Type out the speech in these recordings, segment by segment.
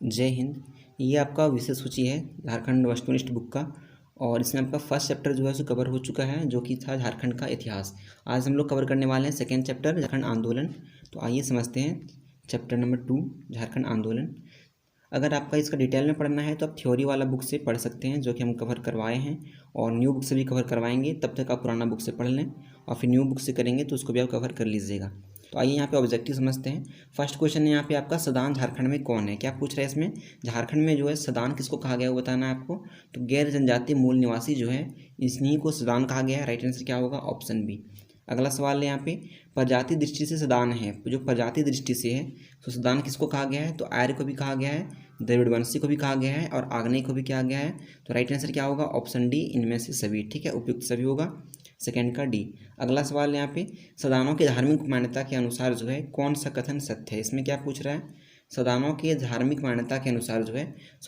जय हिंद। ये आपका विषय सूची है झारखंड वस्तुनिष्ठ बुक का, और इसमें आपका फर्स्ट चैप्टर जो है सो कवर हो चुका है, जो कि था झारखंड का इतिहास। आज हम लोग कवर करने वाले हैं सेकेंड चैप्टर झारखंड आंदोलन। तो आइए समझते हैं चैप्टर नंबर 2 झारखंड आंदोलन। अगर आपका इसका डिटेल में पढ़ना है तो आप थ्योरी वाला बुक से पढ़ सकते हैं, जो कि हम कवर करवाए हैं, और न्यू बुक से भी कवर करवाएंगे। तब तक आप पुराना बुक से पढ़ लें, और फिर न्यू बुक से करेंगे तो उसको भी आप कवर कर लीजिएगा। तो आइए यहाँ पे ऑब्जेक्टिव समझते हैं। फर्स्ट क्वेश्चन है यहाँ पे आपका, सदान झारखंड में कौन है? क्या पूछ रहा है इसमें? झारखंड में जो है सदान किसको कहा गया है वो बताना है आपको। तो गैर जनजातीय मूल निवासी जो है इन्हीं को सदान कहा गया है। राइट आंसर क्या होगा? Option B. अगला सवाल है यहाँ पे, प्रजाति दृष्टि से सदान है। जो प्रजाति दृष्टि से है तो सदान किसको कहा गया है? तो आर्य को भी कहा गया है, द्रविड़वंशी को भी कहा गया है, और आग्नेय को भी कहा गया है। तो राइट आंसर क्या होगा? ऑप्शन डी, इनमें से सभी। ठीक है, उपयुक्त सभी होगा, सेकंड का डी। अगला सवाल यहाँ पे, सदानों की धार्मिक मान्यता के अनुसार जो है कौन सा कथन सत्य है? इसमें क्या पूछ रहा है? सदानों की धार्मिक मान्यता के अनुसार जो है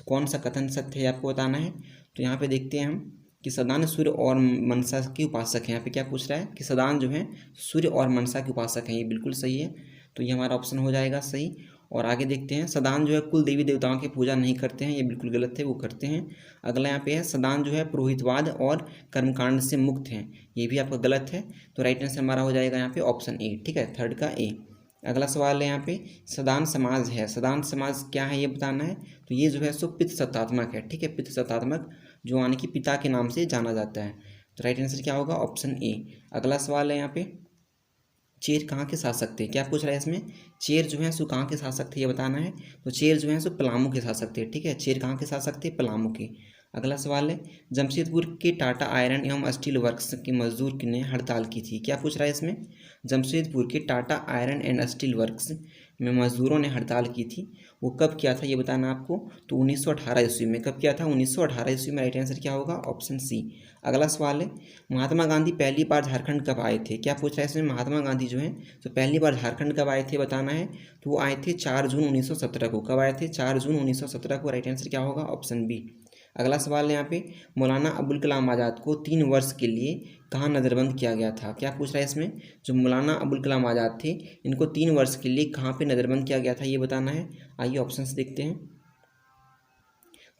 कौन सा कथन सत्य है आपको बताना है। तो यहाँ पे देखते हैं हम कि सदान सूर्य और मनसा के उपासक हैं। यहाँ पे क्या पूछ रहा है कि सदान जो है सूर्य और मनसा के उपासक हैं। ये बिल्कुल सही है, तो ये हमारा ऑप्शन हो जाएगा सही। और आगे देखते हैं, सदान जो है कुल देवी देवताओं की पूजा नहीं करते हैं। ये बिल्कुल गलत है, वो करते हैं। अगला यहाँ पे है, सदान जो है पुरोहितवाद और कर्मकांड से मुक्त हैं। ये भी आपका गलत है, तो राइट आंसर हमारा हो जाएगा यहाँ पे ऑप्शन ए। ठीक है, थर्ड का ए। अगला सवाल है यहाँ पे, सदान समाज है। सदान समाज क्या है ये बताना है। तो ये जो है सो पितृ सत्तात्मक है। ठीक है, पितृ सत्तात्मक, जो यानी कि पिता के नाम से जाना जाता है। तो राइट आंसर क्या होगा? Option A. अगला सवाल है यहाँ पे, चेर कहाँ के शासक थे? क्या पूछ रहा है इसमें? चेर जो है सो कहाँ के शासक थे ये बताना है। तो चेर जो है सो पलामू के शासक थे। ठीक है, चेर कहाँ के शासक थे? पलामू के। अगला सवाल है, जमशेदपुर के टाटा आयरन एवं स्टील वर्क्स के मजदूर ने हड़ताल की थी। क्या पूछ रहा है इसमें? जमशेदपुर के Tata iron and steel works में मजदूरों ने हड़ताल की थी, वो कब किया था ये बताना आपको। तो 1918 ईस्वी में। कब किया था? 1918 ईस्वी में। राइट आंसर क्या होगा? Option C. अगला सवाल है, महात्मा गांधी पहली बार झारखंड कब आए थे? क्या पूछ रहा है इसमें? महात्मा गांधी जो है तो पहली बार झारखंड कब आए थे बताना है। तो वो आए थे 4 जून 1917 को। कब आए थे? 4 जून 1917 को। राइट आंसर क्या होगा? Option B. अगला सवाल है यहाँ पे, मौलाना अबुल कलाम आज़ाद को 3 वर्ष के लिए कहाँ नज़रबंद किया गया था? क्या पूछ रहा है इसमें? जो मौलाना अबुल कलाम आज़ाद थे, इनको 3 वर्ष के लिए कहाँ पे नज़रबंद किया गया था ये बताना है। आइए ऑप्शन देखते हैं।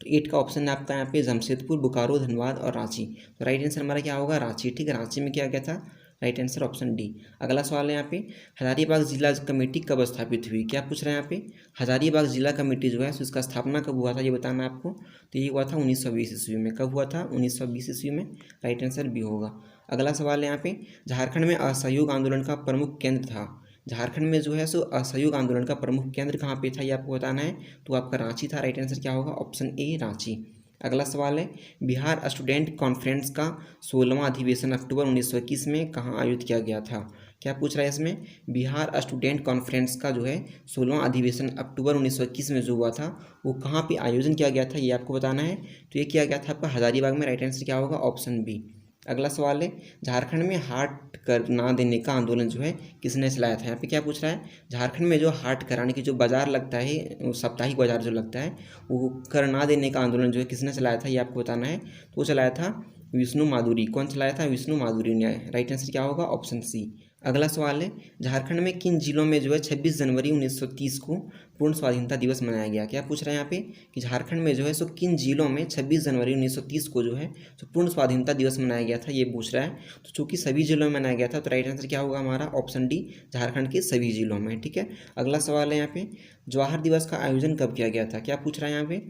तो 8 का ऑप्शन है आपका यहाँ पे, जमशेदपुर, बोकारो, धनबाद और रांची। तो राइट आंसर हमारा क्या होगा? रांची। ठीक है, रांची में किया गया था। Right answer option D. अगला सवाल है यहाँ पे, हजारीबाग जिला कमेटी कब स्थापित हुई? क्या पूछ रहे हैं यहाँ पे? हजारीबाग जिला कमेटी जो है तो इसका स्थापना कब हुआ था ये बताना है आपको। तो ये हुआ था 1920 ईस्वी में। कब हुआ था? 1920 ईस्वी में। राइट आंसर बी होगा। अगला सवाल है यहाँ पे, झारखंड में असहयोग आंदोलन का प्रमुख केंद्र था। झारखंड में जो है सो असहयोग आंदोलन का प्रमुख केंद्र कहाँ पे था ये आपको बताना है। तो आपका रांची था। राइट आंसर क्या होगा? Option A, Ranchi. अगला सवाल है, बिहार स्टूडेंट कॉन्फ्रेंस का 16वां अधिवेशन अक्टूबर 1921 में कहाँ आयोजित किया गया था? क्या पूछ रहा है इसमें? बिहार स्टूडेंट कॉन्फ्रेंस का जो है 16वां अधिवेशन अक्टूबर 1921 में जो हुआ था वो कहाँ पे आयोजन किया गया था ये आपको बताना है। तो ये किया गया था आपका हजारीबाग में। राइट आंसर क्या होगा? Option B. अगला सवाल है, झारखंड में हाट कर ना देने का आंदोलन जो है किसने चलाया था? यहाँ पे क्या पूछ रहा है? झारखंड में जो हाट कराने की जो बाजार लगता है, साप्ताहिक बाजार जो लगता है, वो कर ना देने का आंदोलन जो है किसने चलाया था ये आपको बताना है। तो वो चलाया था विष्णु माधुरी। कौन चलाया था? विष्णु माधुरी ने। राइट आंसर क्या होगा? Option C. अगला सवाल है, झारखंड में किन जिलों में जो है 26 जनवरी 1930 को पूर्ण स्वाधीनता दिवस मनाया गया? क्या पूछ रहे हैं यहाँ पे कि झारखंड में जो है सो किन जिलों में 26 जनवरी 1930 को जो है तो पूर्ण स्वाधीनता दिवस मनाया गया था ये पूछ रहा है। तो चूंकि सभी जिलों में मनाया गया था तो राइट आंसर क्या होगा हमारा? ऑप्शन डी, झारखंड के सभी जिलों में। ठीक है, अगला सवाल है यहाँ पे, जवाहर दिवस का आयोजन कब किया गया था? क्या पूछ रहा है यहाँ पे?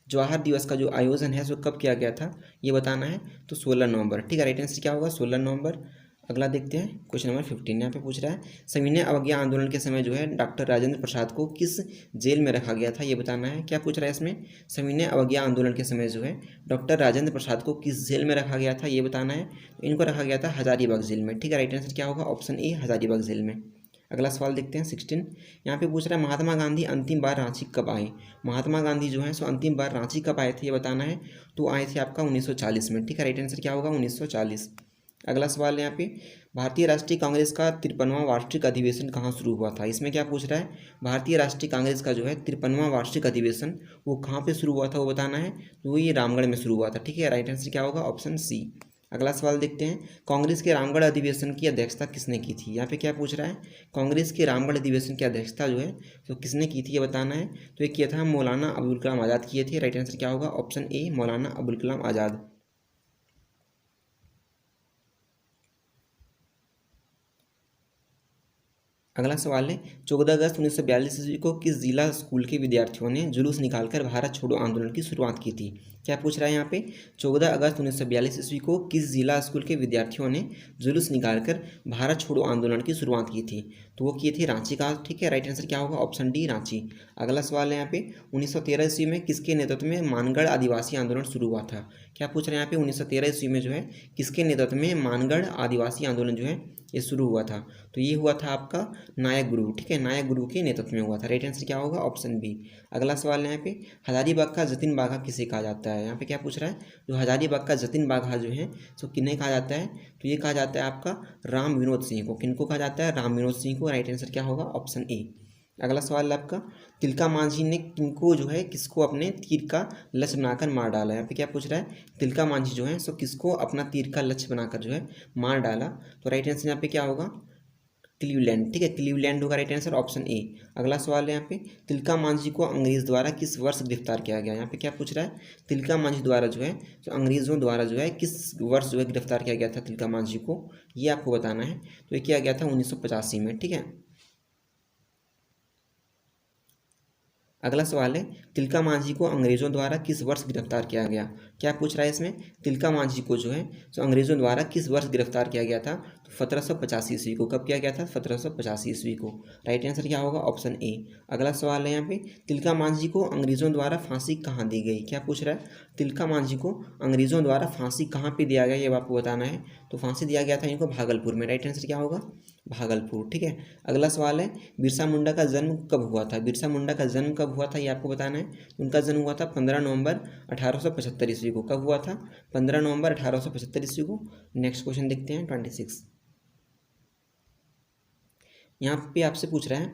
जवाहर दिवस का जो आयोजन है सो कब किया गया था ये बताना है। तो 16 नवंबर। ठीक है, राइट आंसर क्या होगा? 16 नवंबर। अगला देखते हैं क्वेश्चन नंबर 15। यहाँ पे पूछ रहा है, सविनय अवज्ञा आंदोलन के समय जो है डॉक्टर राजेंद्र प्रसाद को किस जेल में रखा गया था ये बताना है। क्या पूछ रहा है इसमें? सविनय अवज्ञा आंदोलन के समय जो है डॉक्टर राजेंद्र प्रसाद को किस जेल में रखा गया था ये बताना है। तो इनको रखा गया था हजारीबाग जेल में। ठीक है, राइट आंसर क्या होगा? ऑप्शन ए, हजारीबाग जेल में। अगला सवाल देखते हैं 16। यहाँ पे पूछ रहा है, महात्मा गांधी अंतिम बार रांची कब आए? महात्मा गांधी जो है सो अंतिम बार रांची कब आए थे ये बताना है। तो आए थे आपका 1940 में। ठीक है, राइट आंसर क्या होगा? 1940। अगला सवाल है यहाँ पे, भारतीय राष्ट्रीय कांग्रेस का 53वां वार्षिक अधिवेशन कहाँ शुरू हुआ था? इसमें क्या पूछ रहा है? भारतीय राष्ट्रीय कांग्रेस का जो है 53वां वार्षिक अधिवेशन वो कहाँ पे शुरू हुआ था वो बताना है। तो ये रामगढ़ में शुरू हुआ था। ठीक है, राइट आंसर क्या होगा? Option C. अगला सवाल देखते हैं, कांग्रेस के रामगढ़ अधिवेशन की अध्यक्षता किसने की थी। यहाँ पे क्या पूछ रहा है, कांग्रेस के रामगढ़ अधिवेशन की अध्यक्षता जो है तो किसने की थी ये बताना है। तो ये किया था मौलाना अबुल कलाम आज़ाद किए थे। राइट आंसर क्या होगा, ऑप्शन ए मौलाना अबुल कलाम आज़ाद। अगला सवाल है, 14 अगस्त 1942 ईस्वी को किस जिला स्कूल के विद्यार्थियों ने जुलूस निकालकर भारत छोड़ो आंदोलन की शुरुआत की थी। क्या पूछ रहा है यहाँ पे, 14 अगस्त 1942 ईस्वी को किस जिला स्कूल के विद्यार्थियों ने जुलूस निकालकर भारत छोड़ो आंदोलन की शुरुआत की थी। तो वो किए थे रांची का। ठीक है, राइट आंसर क्या होगा, ऑप्शन डी रांची। अगला सवाल है यहाँ पे, 1913 ईस्वी में किसके नेतृत्व में मानगढ़ आदिवासी आंदोलन शुरू हुआ था। क्या पूछ रहे हैं यहाँ पे, 1913 ईस्वी में जो है किसके नेतृत्व में मानगढ़ आदिवासी आंदोलन जो है ये शुरू हुआ था। तो ये हुआ था आपका नायक गुरु। ठीक है, नायक गुरु के नेतृत्व में हुआ था। राइट आंसर क्या होगा, ऑप्शन बी। अगला सवाल है यहाँ पे, हजारीबाग का जतिन बाघा किसे कहा जाता है। यहाँ पे क्या पूछ रहा है, जो हजारीबाग का जतिन बाघा जो है सो किन्हें कहा जाता है। तो ये कहा जाता है आपका राम विनोद सिंह को। किनको कहा जाता है, राम विनोद सिंह को। राइट आंसर क्या होगा, ऑप्शन ए। अगला सवाल है आपका, तिलका मांझी ने किनको जो है किसको अपने तीर का लक्ष्य बनाकर मार डाला। यहाँ पे क्या पूछ रहा है, तिलका मांझी जो है सो किसको अपना तीर का लक्ष्य बनाकर जो है मार डाला। तो राइट आंसर यहाँ पे क्या होगा, क्लीवलैंड। ठीक है, क्लीवलैंड होगा राइट आंसर, ऑप्शन ए। अगला सवाल है यहाँ पे, तिलका मांझी को अंग्रेज द्वारा किस वर्ष गिरफ्तार किया गया। यहाँ पे क्या पूछ रहा है, तिलका मांझी द्वारा जो है तो अंग्रेजों द्वारा जो है किस वर्ष जो है गिरफ्तार किया गया था तिलका मांझी को, ये आपको बताना है। तो ये किया गया था 1985 में। ठीक है, अगला सवाल है, तिलका मांझी को अंग्रेजों द्वारा किस वर्ष गिरफ्तार किया गया। क्या पूछ रहा है इसमें, तिलका मांझी को जो है तो अंग्रेजों द्वारा किस वर्ष गिरफ्तार किया गया था। तो 1785 ईस्वी को। कब किया गया था, 1785 ईस्वी को। राइट आंसर क्या होगा, ऑप्शन ए। अगला सवाल है यहाँ पे, तिलका मांझी को अंग्रेजों द्वारा फांसी कहाँ दी गई। क्या पूछ रहा है, तिलका मांझी को अंग्रेजों द्वारा फांसी कहाँ पर दिया गया ये आपको बताना है। तो फांसी दिया गया था इनको भागलपुर में। राइट आंसर क्या होगा, भागलपुर। ठीक है, अगला सवाल है, बिरसा मुंडा का जन्म कब हुआ था। बिरसा मुंडा का जन्म कब हुआ था ये आपको बताना है। उनका जन्म हुआ था 15 नवंबर 1875 ईस्वी को। कब हुआ था, 15 नवंबर 1875 ईस्वी को। नेक्स्ट क्वेश्चन देखते हैं 26। यहाँ पे आपसे पूछ रहा है,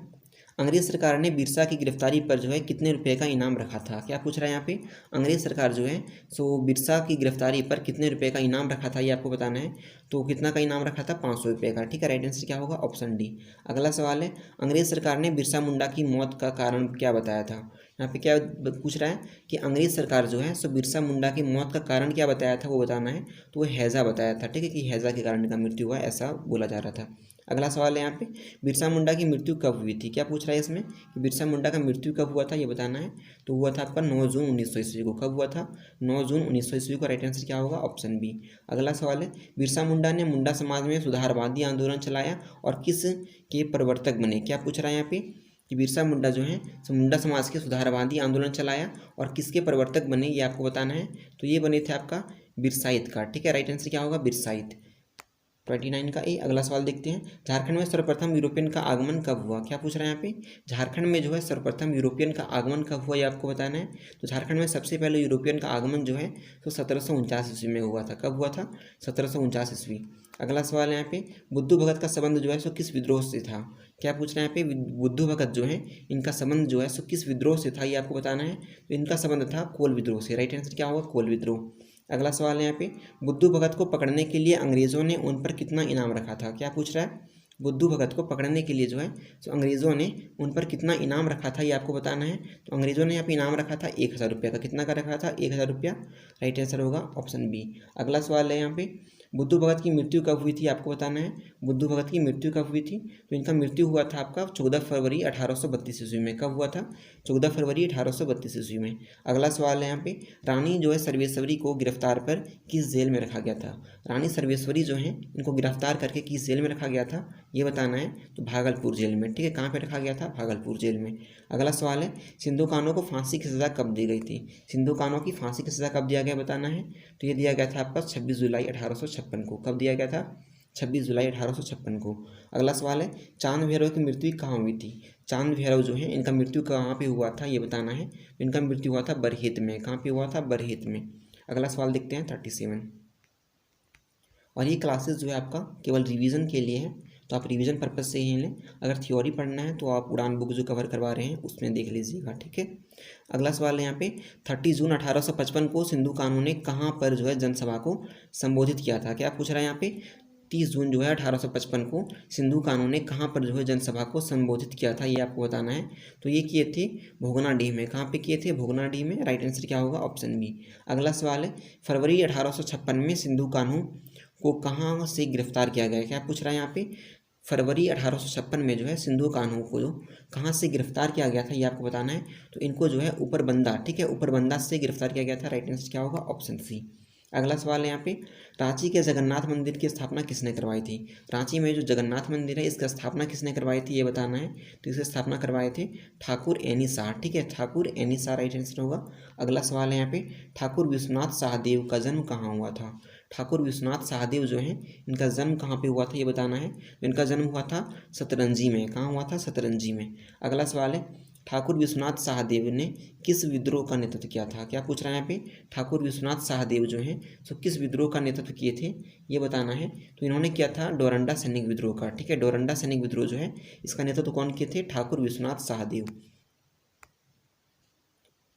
अंग्रेज सरकार ने बिरसा की गिरफ्तारी पर जो है कितने रुपए का इनाम रखा था। क्या पूछ रहा है यहाँ पे, अंग्रेज सरकार जो है सो बिरसा की गिरफ्तारी पर कितने रुपए का इनाम रखा था ये आपको बताना है। तो कितना का इनाम रखा था, 500 रुपये का। ठीक है, राइट आंसर क्या होगा, ऑप्शन डी। अगला सवाल है, अंग्रेज सरकार ने बिरसा मुंडा की मौत का कारण क्या बताया था। यहाँ पे क्या पूछ रहा है कि अंग्रेज सरकार जो है सो बिरसा मुंडा की मौत का कारण क्या बताया था वो बताना है। तो वो हैज़ा बताया था। ठीक है, कि हैज़ा के कारण इनका मृत्यु हुआ ऐसा बोला जा रहा था। अगला सवाल है यहाँ पे, बिरसा मुंडा की मृत्यु कब हुई थी। क्या पूछ रहा है इसमें कि बिरसा मुंडा का मृत्यु कब हुआ था ये बताना है। तो हुआ था आपका 9 जून 1900 ईस्वी को। कब हुआ था, 9 जून 1900 ईस्वी को। राइट आंसर क्या होगा, ऑप्शन बी। अगला सवाल है, बिरसा मुंडा ने मुंडा समाज में सुधारवादी आंदोलन चलाया और किस के प्रवर्तक बने। क्या पूछ रहा है यहाँ पे कि बिरसा मुंडा जो है सो मुंडा समाज के सुधारवादी आंदोलन चलाया और किसके प्रवर्तक बने ये आपको बताना है। तो ये बने थे आपका बिरसाइत का। ठीक है, राइट आंसर क्या होगा, बिरसाइत। 29 का ए। अगला सवाल देखते हैं, झारखंड में सर्वप्रथम यूरोपियन का आगमन कब हुआ। क्या पूछ रहे हैं यहाँ पे, झारखंड में जो है सर्वप्रथम यूरोपियन का आगमन कब हुआ ये आपको बताना है। तो झारखंड में सबसे पहले यूरोपियन का आगमन जो है तो 1749 ईस्वी में हुआ था। कब हुआ था, 1749 ईस्वी। अगला सवाल है यहाँ पे, बुद्धू भगत का संबंध जो है सो किस विद्रोह से था। क्या पूछ रहे हैं यहाँ पे, बुद्धू भगत जो है इनका संबंध जो है सो किस विद्रोह से था ये आपको बताना है। तो इनका संबंध था कोल विद्रोह से। राइट आंसर क्या होगा, कोल विद्रोह। अगला सवाल है यहाँ पे, बुद्धू भगत को पकड़ने के लिए अंग्रेज़ों ने उन पर कितना इनाम रखा था। क्या पूछ रहा है, बुद्धू भगत को पकड़ने के लिए जो है तो अंग्रेज़ों ने उन पर कितना इनाम रखा था ये आपको बताना है। तो अंग्रेज़ों ने यहाँ पे इनाम रखा था 1000 रुपये का। कितना का रखा था, 1000 रुपया। राइट आंसर होगा ऑप्शन बी। अगला सवाल है यहाँ पे, बुद्धू भगत की मृत्यु कब हुई थी आपको बताना है। बुद्धू भगत की मृत्यु कब हुई थी, तो इनका मृत्यु हुआ था आपका 14 फरवरी 1832 ईस्वी में। कब हुआ था, 14 फरवरी 1832 ईस्वी में। अगला सवाल है यहाँ पे, रानी जो है सर्वेश्वरी को गिरफ्तार पर किस जेल में रखा गया था। रानी सर्वेश्वरी जो है इनको गिरफ्तार करके किस जेल में रखा गया था ये बताना है। तो भागलपुर जेल में। ठीक है, कहाँ पे रखा गया था, भागलपुर जेल में। अगला सवाल है, सिंधु कान्हू को फांसी की सज़ा कब दी गई थी। सिंधु कान्हू की फांसी की सज़ा कब दिया गया बताना है। तो ये दिया गया था आपका 26 जुलाई 1856 को। कब दिया गया था, 26 जुलाई 1856 को। अगला सवाल है, चांद भैरव की मृत्यु कहाँ हुई थी। चांद भैरव जो है इनका मृत्यु कहाँ पे हुआ था ये बताना है। इनका मृत्यु हुआ था बरहेत में। कहाँ पे हुआ था, बरहेत में। अगला सवाल देखते हैं 37। और ये क्लासेस जो है आपका केवल रिवीजन के लिए है। तो आप रिवीजन पर्पज से ही लें। अगर थ्योरी पढ़ना है तो आप उड़ान बुक जो कवर करवा रहे हैं उसमें देख लीजिएगा, ठीक है। अगला सवाल है यहाँ पे 30 जून 1855 को सिंधु कानू ने कहाँ पर जो है जनसभा को संबोधित किया था। क्या पूछ रहा है यहाँ पे 30 जून जो है 1855 को सिंधु कानू ने कहाँ पर जो है जनसभा को संबोधित किया था, ये आपको बताना है। तो ये किए थे भोगनाडीह में। कहाँ पे किए थे? भोगनाडीह में। राइट आंसर क्या होगा? Option B. अगला सवाल है फरवरी 1856 में सिंधु कानू को कहाँ से गिरफ्तार किया गया। क्या पूछ रहा है यहाँ पे फरवरी 1856 में जो है सिंधु कानू को जो कहाँ से गिरफ्तार किया गया था, ये आपको बताना है। तो इनको जो है ऊपर बंदा, ठीक है, ऊपर बंदा से गिरफ्तार किया गया था। राइट आंसर क्या होगा? Option C. अगला सवाल है यहाँ पे रांची के जगन्नाथ मंदिर की स्थापना किसने करवाई थी। रांची में जो जगन्नाथ मंदिर है इसका स्थापना किसने करवाई थी, ये बताना है। तो इसकी स्थापना करवाए थे ठाकुर एनी शाह, ठीक है, Thakur any Shah right answer होगा। अगला सवाल है यहाँ पे ठाकुर विश्वनाथ शाहदेव का जन्म कहाँ हुआ था। ठाकुर विश्वनाथ शाहदेव जो हैं इनका जन्म कहाँ पे हुआ था, ये बताना है। इनका जन्म हुआ था सतरंजी में। कहाँ हुआ था? सतरंजी में। अगला सवाल है ठाकुर विश्वनाथ शाहदेव ने किस विद्रोह का नेतृत्व किया था। क्या पूछ रहा है यहाँ पे ठाकुर विश्वनाथ शाहदेव जो हैं तो किस विद्रोह का नेतृत्व किए थे, ये बताना है। तो इन्होंने किया था डोरंडा सैनिक विद्रोह का, ठीक है। डोरंडा सैनिक विद्रोह जो है इसका नेतृत्व कौन किए थे? ठाकुर विश्वनाथ शाहदेव।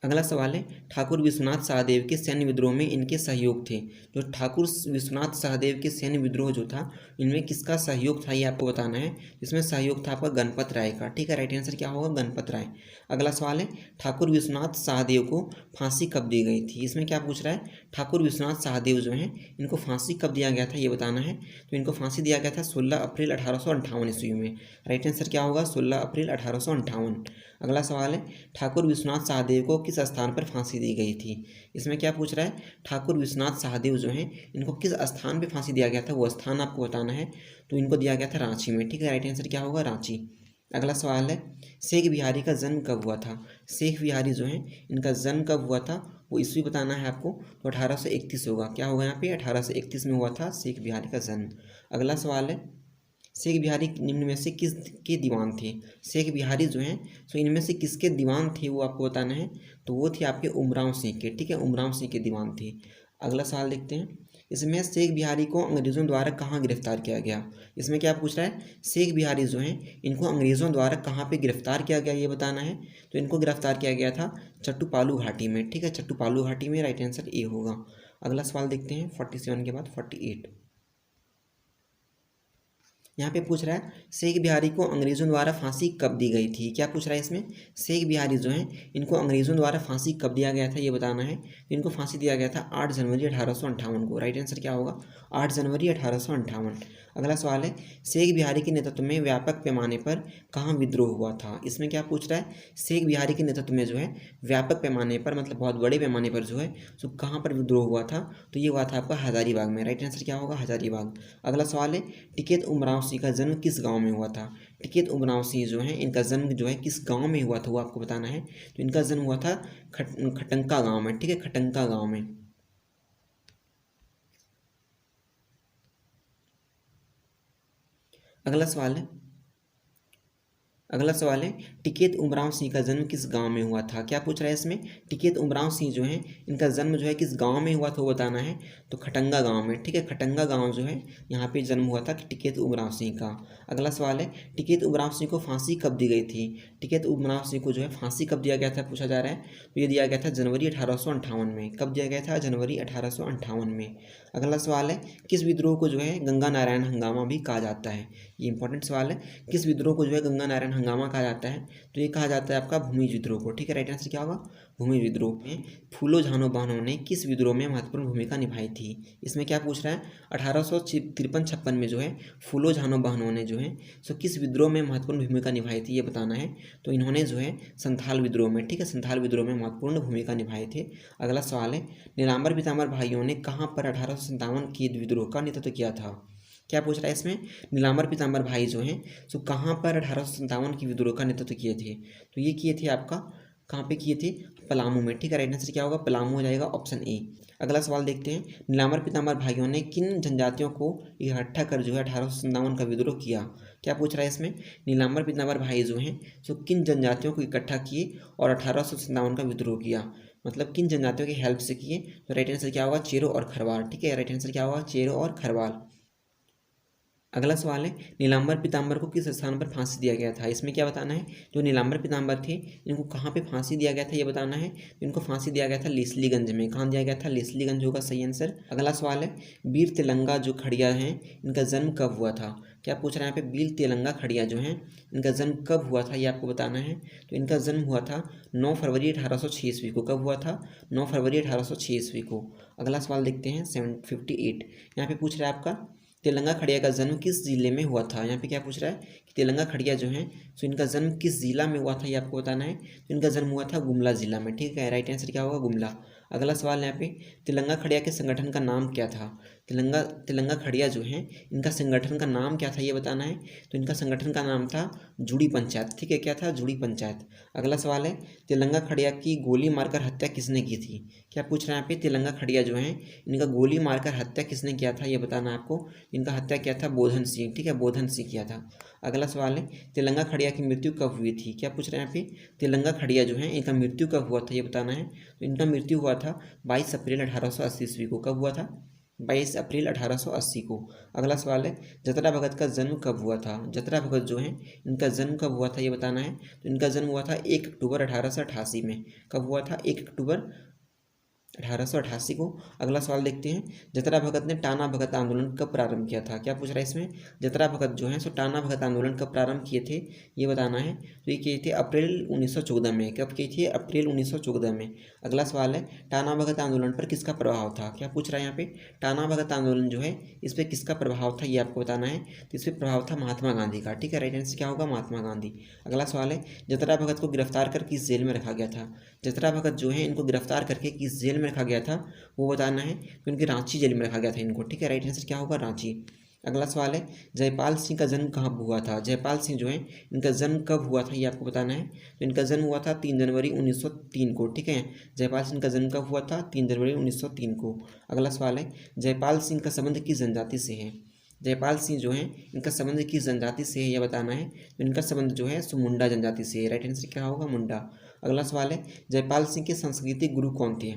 अगला सवाल है ठाकुर विश्वनाथ सहदेव के सैन्य विद्रोह में इनके सहयोग थे। जो ठाकुर विश्वनाथ सहदेव के सैन्य विद्रोह जो था इनमें किसका सहयोग था, ये आपको बताना है। इसमें सहयोग था आपका गणपत राय का, ठीक है। राइट आंसर क्या होगा? गणपत राय। अगला सवाल है ठाकुर विश्वनाथ सहदेव को फांसी कब दी गई थी। इसमें क्या पूछ रहा है ठाकुर विश्वनाथ सहदेव जो हैं इनको फांसी कब दिया गया था, ये बताना है। तो इनको फांसी दिया गया था 16 अप्रैल 1858 ईस्वी में। राइट आंसर क्या होगा? 16 अप्रैल 1858। अगला सवाल है ठाकुर विश्वनाथ सहदेव को किस स्थान पर फांसी दी गई थी। इसमें क्या पूछ रहा है ठाकुर विश्वनाथ सहदेव जो हैं इनको किस स्थान पर फांसी दिया गया था, वो स्थान आपको बताना है। तो इनको दिया गया था रांची में, ठीक है। राइट आंसर क्या होगा? रांची। अगला सवाल है शेख बिहारी का जन्म कब हुआ था। शेख बिहारी जो हैं इनका जन्म कब हुआ था, वो ईस्वी बताना है आपको। तो 1831 होगा। क्या होगा यहाँ पे? 1831 में हुआ था शेख बिहारी का जन्म। अगला सवाल है शेख बिहारी निम्न में से किस के दीवान थे। शेख बिहारी जो हैं सो इनमें से किसके दीवान थे, वो आपको बताना है। तो वो थे आपके उमराव सिंह के, ठीक है, उमराव सिंह के दीवान थे। अगला सवाल देखते हैं इसमें शेख बिहारी को अंग्रेज़ों द्वारा कहाँ गिरफ्तार किया गया। इसमें क्या पूछ रहा है शेख बिहारी जो हैं इनको अंग्रेज़ों द्वारा कहाँ पे गिरफ्तार किया गया, ये बताना है। तो इनको गिरफ्तार किया गया था चट्टूपालू घाटी में, ठीक है, चट्टूपालू घाटी में। राइट आंसर ए होगा। अगला सवाल देखते हैं 47 के बाद 48। यहाँ पे पूछ रहा है शेख बिहारी को अंग्रेज़ों द्वारा फांसी कब दी गई थी। क्या पूछ रहा है इसमें शेख बिहारी जो हैं इनको अंग्रेज़ों द्वारा फांसी कब दिया गया था, ये बताना है। तो इनको फांसी दिया गया था 8 जनवरी 1858 को। राइट आंसर क्या होगा? 8 जनवरी 1858। अगला सवाल है शेख बिहारी के नेतृत्व में व्यापक पैमाने पर कहाँ विद्रोह हुआ था। इसमें क्या पूछ रहा है शेख बिहारी के नेतृत्व में जो है व्यापक पैमाने पर मतलब बहुत बड़े पैमाने पर जो है सो कहाँ पर विद्रोह हुआ था। तो ये हुआ था आपका हजारीबाग में। राइट आंसर क्या होगा? हजारीबाग। अगला सवाल है टिकैत उमराव सिंह का जन्म किस गांव में हुआ था। टिकैत उमराव सिंह जो है इनका जन्म जो है किस गांव में हुआ था, वो आपको बताना है। तो इनका जन्म हुआ था खटंका गांव में, ठीक है, खटंका गांव में। अगला सवाल है टिकैत उमराव सिंह का जन्म किस गांव में हुआ था। क्या पूछ रहा है इसमें टिकैत उमराव सिंह जो हैं इनका जन्म जो है किस गांव में हुआ था, वो बताना है। तो खटंगा गांव में, ठीक है, खटंगा गांव जो है यहाँ पे जन्म हुआ था टिकैत उमराव सिंह का। अगला सवाल है टिकैत उमराव सिंह को फांसी कब दी गई थी। टिकैत उमराव सिंह को जो है फांसी कब दिया गया था, पूछा जा रहा है। तो ये दिया गया था जनवरी 1858 में। कब दिया गया था? जनवरी 1858 में। अगला सवाल है किस विद्रोह को जो है गंगा नारायण हंगामा भी कहा जाता है। ये इंपॉर्टेंट सवाल है। किस विद्रोह को जो है गंगा नारायण हंगामा कहा जाता है। तो ये कहा जाता है आपका भूमिज विद्रोह को, ठीक है। राइट आंसर क्या होगा? भूमिज विद्रोह में फूलो झानो बहनों ने किस विद्रोह में महत्वपूर्ण भूमिका निभाई थी। इसमें क्या पूछ रहा है 1853-56 में जो है फूलो झानो बहनों ने जो है सो किस विद्रोह में महत्वपूर्ण भूमिका निभाई थी, ये बताना है। तो इन्होंने जो है संथाल विद्रोह में, ठीक है, संथाल विद्रोह में महत्वपूर्ण भूमिका निभाए थे। अगला सवाल है नीलांबर पीताम्बर भाइयों ने कहाँ पर 1857 की विद्रोह का नेतृत्व किया था। क्या पूछ रहा है इसमें नीलांबर पीताम्बर भाई जो हैं सो कहाँ पर 1857 की विद्रोह का नेतृत्व किए थे। तो ये किए थे आपका कहाँ पे किए थे? पलामू में, ठीक है। राइट आंसर क्या होगा? पलामू हो जाएगा, ऑप्शन ए। अगला सवाल देखते हैं नीलांबर पीताम्बर भाइयों ने किन जनजातियों को इकट्ठा कर जो है 1857 का विद्रोह किया। क्या पूछ रहा है इसमें नीलांबर पीताम्बर भाई जो हैं सो किन जनजातियों को इकट्ठा किए और 1857 का विद्रोह किया, मतलब किन जनजातियों की हेल्प से किए। तो राइट आंसर क्या होगा? चेरो और खरवाल, ठीक है। राइट आंसर क्या होगा? चेरो और खरवाल। अगला सवाल है, नीलांबर पीताम्बर को किस स्थान पर फांसी दिया गया था। इसमें क्या बताना है, जो नीलांबर पीताम्बर थे इनको कहाँ पे फांसी दिया गया था ये बताना है। इनको फांसी दिया गया था लेस्लीगंज में। कहाँ दिया गया था, लेस्लीगंज होगा सही आंसर। अगला सवाल है, वीर तिलंगा जो खड़िया हैं इनका जन्म कब हुआ था। क्या पूछ रहा है यहाँ पे, वीर तिलंगा खड़िया जो हैं इनका जन्म कब हुआ था ये आपको बताना है। तो इनका जन्म हुआ था 9 फरवरी 1806 ईस्वी को। कब हुआ था, 9 फरवरी 1806 ईस्वी को। अगला सवाल देखते हैं 758। यहाँ पे पूछ रहा है आपका, तेलंगा खड़िया का जन्म किस जिले में हुआ था। यहाँ पे क्या पूछ रहा है कि तेलंगा खड़िया जो हैं तो इनका जन्म किस जिला में हुआ था ये आपको बताना है। तो इनका जन्म हुआ था गुमला जिला में। ठीक है, राइट आंसर क्या होगा, गुमला। अगला सवाल यहाँ पे, तेलंगा खड़िया के संगठन का नाम क्या था। तेलंगा खड़िया जो हैं इनका संगठन का नाम क्या था ये बताना है। तो इनका संगठन का नाम था जुड़ी पंचायत। ठीक है, क्या था, जुड़ी पंचायत। अगला सवाल है, तेलंगा खड़िया की गोली मारकर हत्या किसने की थी। क्या पूछ रहे हैं यहाँ पे, तेलंगा खड़िया जो हैं इनका गोली मारकर हत्या किसने किया था ये बताना है आपको। इनका हत्या किया था बोधन सिंह। ठीक है, बोधन सिंह किया था। अगला सवाल है, तेलंगा खड़िया की मृत्यु कब हुई थी। क्या पूछ रहे हैं यहाँ पे, तेलंगा खड़िया जो है इनका मृत्यु कब हुआ था ये बताना है। तो इनका मृत्यु हुआ था 22 अप्रैल 1880 ईस्वी को। कब हुआ था, 22 अप्रैल 1880 को। अगला सवाल है, जतरा भगत का जन्म कब हुआ था। जतरा भगत जो हैं इनका जन्म कब हुआ था ये बताना है। तो इनका जन्म हुआ था 1 अक्टूबर 1888 में। कब हुआ था, 1 अक्टूबर 1888 को। अगला सवाल देखते हैं, जतरा भगत ने टाना भगत आंदोलन कब प्रारंभ किया था। क्या पूछ रहा है इसमें, जतरा भगत जो हैं सो टाना भगत आंदोलन कब प्रारंभ किए थे ये बताना है। तो ये किए थे अप्रैल 1914 में। कब किए थे, अप्रैल 1914 में। अगला सवाल है, टाना भगत आंदोलन पर किसका प्रभाव था। क्या पूछ रहा है यहाँ पे, टाना भगत आंदोलन जो है इस पर किसका प्रभाव था ये आपको बताना है। तो इस पर प्रभाव था महात्मा गांधी का। ठीक है, राइट आंसर क्या होगा, महात्मा गांधी। अगला सवाल है, जतरा भगत को गिरफ्तार कर किस जेल में रखा गया था। जतरा भगत जो है इनको गिरफ्तार करके किस जेल में रखा गया था वो बताना है। तो इनके रांची जेल में रखा गया था इनको। ठीक है, राइट आंसर क्या होगा, रांची। अगला सवाल है, जयपाल सिंह का जन्म कहाँ हुआ था। जयपाल सिंह जो है इनका जन्म कब हुआ था ये आपको बताना है। तो इनका जन्म हुआ था 3 जनवरी 1903 को। ठीक है, जयपाल सिंह का जन्म कब हुआ था, 3 जनवरी 1903 को। अगला सवाल है, जयपाल सिंह का संबंध किस जनजाति से है। जयपाल सिंह जो हैं इनका संबंध किस जनजाति से है यह बताना है। तो इनका संबंध जो है सो मुंडा जनजाति से है। राइट आंसर क्या होगा, मुंडा। अगला सवाल है, जयपाल सिंह के सांस्कृतिक गुरु कौन थे।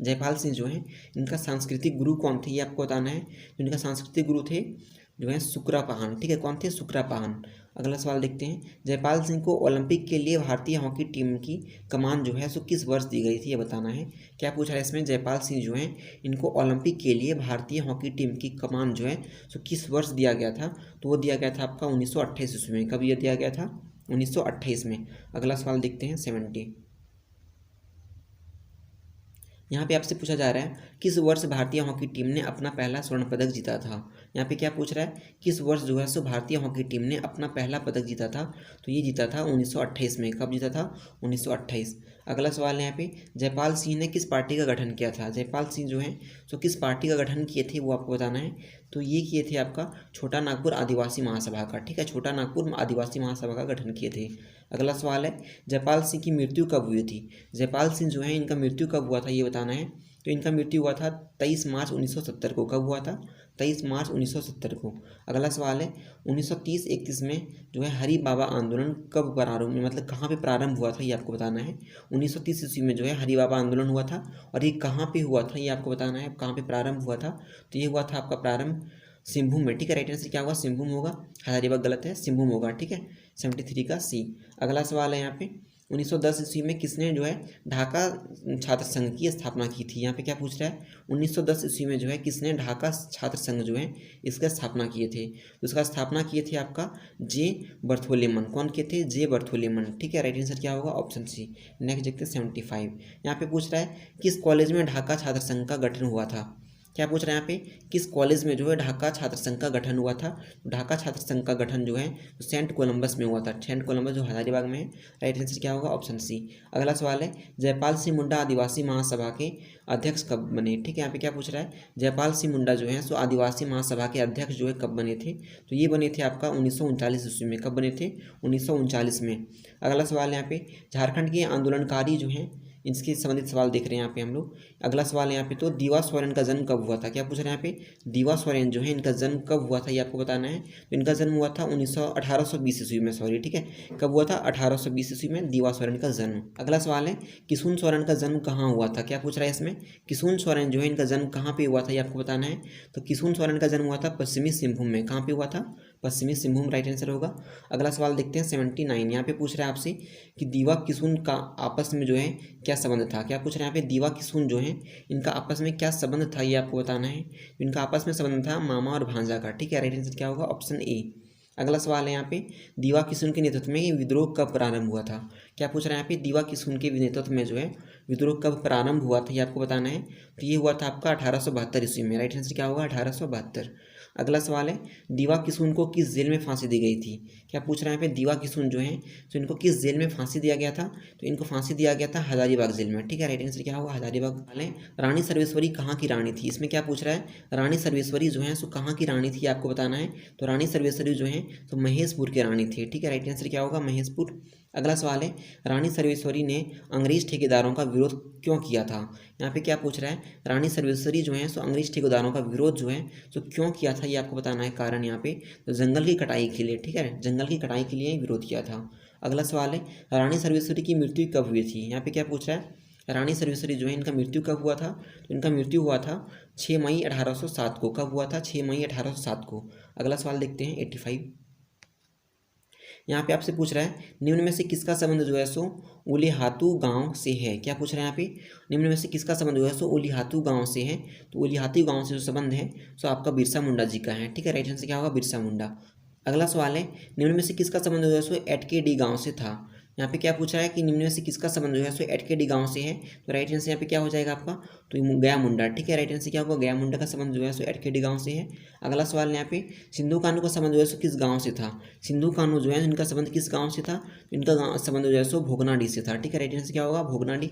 जयपाल सिंह जो हैं इनका सांस्कृतिक गुरु कौन थे ये आपको बताना है। तो इनका सांस्कृतिक गुरु थे जो है सुकरापाहन। ठीक है, कौन थे, सुकरापाहन। अगला सवाल देखते हैं, जयपाल सिंह को ओलंपिक के लिए भारतीय हॉकी टीम की कमान जो है सो किस वर्ष दी गई थी ये बताना है। क्या पूछा है इसमें, जयपाल सिंह जो हैं इनको ओलंपिक के लिए भारतीय हॉकी टीम की कमान जो है सो किस वर्ष दिया गया था। तो वो दिया गया था आपका 1928 ईस्वी में। कब ये दिया गया था, 1928 में। अगला सवाल देखते हैं 70। यहाँ पे आपसे पूछा जा रहा है, किस वर्ष भारतीय हॉकी टीम ने अपना पहला स्वर्ण पदक जीता था। यहाँ पे क्या पूछ रहा है, किस वर्ष जो है सो भारतीय हॉकी टीम ने अपना पहला पदक जीता था। तो ये जीता था 1928 में। कब जीता था, 1928। अगला सवाल है यहाँ पे, जयपाल सिंह ने किस पार्टी का गठन किया था। जयपाल सिंह जो है सो किस पार्टी का गठन किए थे वो आपको बताना है। तो ये किए थे आपका छोटा नागपुर आदिवासी महासभा का। ठीक है, छोटा नागपुर आदिवासी महासभा का गठन किए थे। अगला सवाल है, जयपाल सिंह की मृत्यु कब हुई थी। जयपाल सिंह जो है इनका मृत्यु कब हुआ था ये बताना है। तो इनका मृत्यु हुआ था 23 मार्च 1970 को। कब हुआ था, 23 मार्च 1970 को। अगला सवाल है, 1930-31 में जो है हरि बाबा आंदोलन कब प्रारंभ, मतलब कहाँ पे प्रारंभ हुआ था ये आपको बताना है। 1930 ईस्वी में जो है हरि बाबा आंदोलन हुआ था और ये कहाँ पे हुआ था ये आपको बताना है, कहाँ पे प्रारंभ हुआ था। तो ये हुआ था आपका प्रारंभ सिंहभूम में। ठीक है, राइट आंसर क्या होगा, सिंहभूम होगा। हजारीबाग गलत है, सिंहभूम होगा। ठीक है, 73 का सी। अगला सवाल है यहाँ पे, 1910 ईस्वी में किसने जो है ढाका छात्र संघ की स्थापना की थी। यहाँ पे क्या पूछ रहा है, 1910 ईस्वी में जो है किसने ढाका छात्र संघ जो है इसका स्थापना किए थे। तो इसका स्थापना किए थे आपका जे बर्थोलेमन। कौन किए थे, जे बर्थोलेमन। ठीक है, राइट आंसर क्या होगा, ऑप्शन सी। नेक्स्ट देखते हैं 75। यहाँ पे पूछ रहा है, किस कॉलेज में ढाका छात्र संघ का गठन हुआ था। क्या पूछ रहे हैं यहाँ पे, किस कॉलेज में जो है ढाका छात्र संघ का गठन हुआ था। ढाका छात्र संघ का गठन जो है तो सेंट कोलंबस में हुआ था। सेंट कोलंबस जो हजारीबाग में है। राइट आंसर क्या होगा, ऑप्शन सी। अगला सवाल है, जयपाल सिंह मुंडा आदिवासी महासभा के अध्यक्ष कब बने। ठीक है, यहाँ पे क्या पूछ रहा है, जयपाल सिंह मुंडा जो है सो आदिवासी महासभा के अध्यक्ष जो है कब बने थे। तो ये बने थे आपका 1939 ईस्वी में। कब बने थे, 1939 में। अगला सवाल यहाँ पे, झारखंड के आंदोलनकारी जो हैं इसके संबंधित सवाल देख रहे हैं यहाँ पे हम लोग। अगला सवाल है यहाँ पे, तो दीवा सोरेन का जन्म कब हुआ था? क्या पूछ रहे हैं यहाँ पे, दीवा सोरेन जो है इनका जन्म कब हुआ था ये आपको बताना है। तो इनका जन्म हुआ था 1820 ईस्वी में, सॉरी ठीक है, कब हुआ था? 1820 ईस्वी में दीवा सोरेन का जन्म। अगला सवाल है, किशुन सोरेन का जन्म कहाँ हुआ था? क्या पूछ रहा है इसमें, किशुन सोरेन जो है इनका जन्म कहाँ पे हुआ था ये आपको बताना है। तो किशुन सोरेन का जन्म हुआ था पश्चिमी सिंहभूम में। कहाँ पे हुआ था? पश्चिमी सिंहभूम राइट आंसर होगा। अगला सवाल देखते हैं 79, यहाँ पे पूछ रहा है आपसे कि दीवा किशुन का आपस में जो है क्या संबंध था? क्या पूछ रहे हैं यहाँ पे, दीवा किशुन जो है इनका आपस में क्या संबंध था ये आपको बताना है। इनका आपस में संबंध था मामा और भांजा का, ठीक है, राइट आंसर क्या होगा? Option A. अगला सवाल है यहाँ पे, दीवा किशुन के नेतृत्व में ये विद्रोह कब प्रारंभ हुआ था? क्या पूछ रहे हैं यहाँ पे, दीवा किशुन के नेतृत्व में जो है विद्रोह कब प्रारंभ हुआ था ये आपको बताना है। तो ये हुआ था आपका 1872 ईस्वी में, राइट आंसर क्या होगा? 1872। अगला सवाल है, दीवा किशुन को किस जेल में फांसी दी गई थी? क्या पूछ रहे हैं यहाँ पे, दीवा किशुन जो है तो इनको किस जेल में फांसी दिया गया था? तो इनको फांसी दिया गया था हजारीबाग जेल में, ठीक है, राइट आंसर क्या होगा? हजारीबाग वाले। रानी सर्वेश्वरी कहाँ की रानी थी? इसमें क्या पूछ रहा है, रानी सर्वेश्वरी जो है सो कहाँ की रानी थी आपको बताना है। तो रानी सर्वेश्वरी जो है तो महेशपुर की रानी थी, ठीक है, राइट आंसर क्या होगा? महेशपुर। अगला सवाल है, रानी सर्वेश्वरी ने अंग्रेज ठेकेदारों का विरोध क्यों किया था? यहाँ पे क्या पूछ रहा है, रानी सर्वेश्वरी जो है सो अंग्रेज ठेकेदारों का विरोध जो है सो क्यों किया था ये आपको बताना है कारण यहाँ पे। तो जंगल की कटाई के लिए, ठीक है, जंगल की कटाई के लिए विरोध किया था। अगला सवाल है, रानी सर्वेश्वरी की मृत्यु कब हुई थी? यहाँ पे क्या पूछ रहा है, रानी सर्वेश्वरी जो है इनका मृत्यु कब हुआ था? तो इनका मृत्यु हुआ था 6 मई 1807 को। कब हुआ था? 6 मई 1807 को। अगला सवाल देखते हैं 85, यहाँ पे आपसे पूछ रहा है, निम्न में से किसका संबंध जो है सो उलिहातू गांव से है? क्या पूछ रहे हैं यहाँ पे, निम्न में से किसका संबंध जो है सो उलिहातू गांव से है? तो उलिहातू गांव से जो संबंध है सो आपका बिरसा मुंडा जी का है, ठीक है, राइट आंसर क्या होगा? बिरसा मुंडा। अगला सवाल है, निम्न में से किसका संबंध जो है सो एटकेडी गांव से था? यहाँ पे क्या पूछा है कि निम्न में से किसका संबंध जो है सो एटकेडी गांव से है? तो राइट आंसर यहाँ पे क्या हो जाएगा आपका, तो गया मुंडा, ठीक है, राइट आंसर क्या होगा? गया मुंडा का संबंध जो है सो एटकेडी गांव से है। अगला सवाल यहाँ पे, सिंधु कान्हू का संबंध जो है सो किस गांव से था? सिंधु कान्हू जो है इनका संबंध किस गांव से था? इनका संबंध जो है सो भोगनाडी से था, ठीक है, राइट आंसर क्या होगा? भोगनाडी।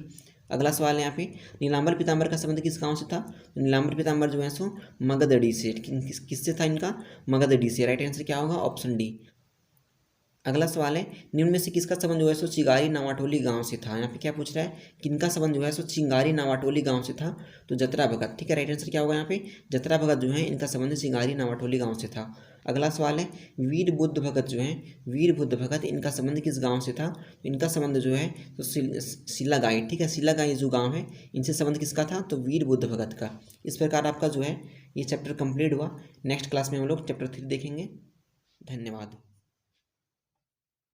अगला सवाल है यहाँ पे, नीलांबर पीताम्बर का संबंध किस गांव से था? तो नीलांबर पीताम्बर जो है सो मगधड़ी से, किससे था इनका? मगधड़ी से, राइट आंसर क्या होगा? Option D. अगला सवाल है, निम्न में से किसका संबंध जो है सो चिंगारी नावाटोली गांव से था? यहाँ पे क्या पूछ रहा है, किनका संबंध जो है सो चिंगारी नावाटोली गांव से था? तो जतरा भगत, ठीक है, राइट आंसर क्या होगा यहाँ पे? जतरा भगत जो है इनका संबंध चिंगारी नावाटोली गांव से था। अगला सवाल है, वीर बुद्ध भगत जो है, वीर बुद्ध भगत इनका संबंध किस गाँव से था? इनका संबंध जो है तो सिल्लागाई, ठीक है, सिल्लागाई जो गाँव है इनसे संबंध किसका था? तो वीर बुद्ध भगत का। इस प्रकार आपका जो है ये चैप्टर कंप्लीट हुआ। नेक्स्ट क्लास में हम लोग चैप्टर 3 देखेंगे। धन्यवाद।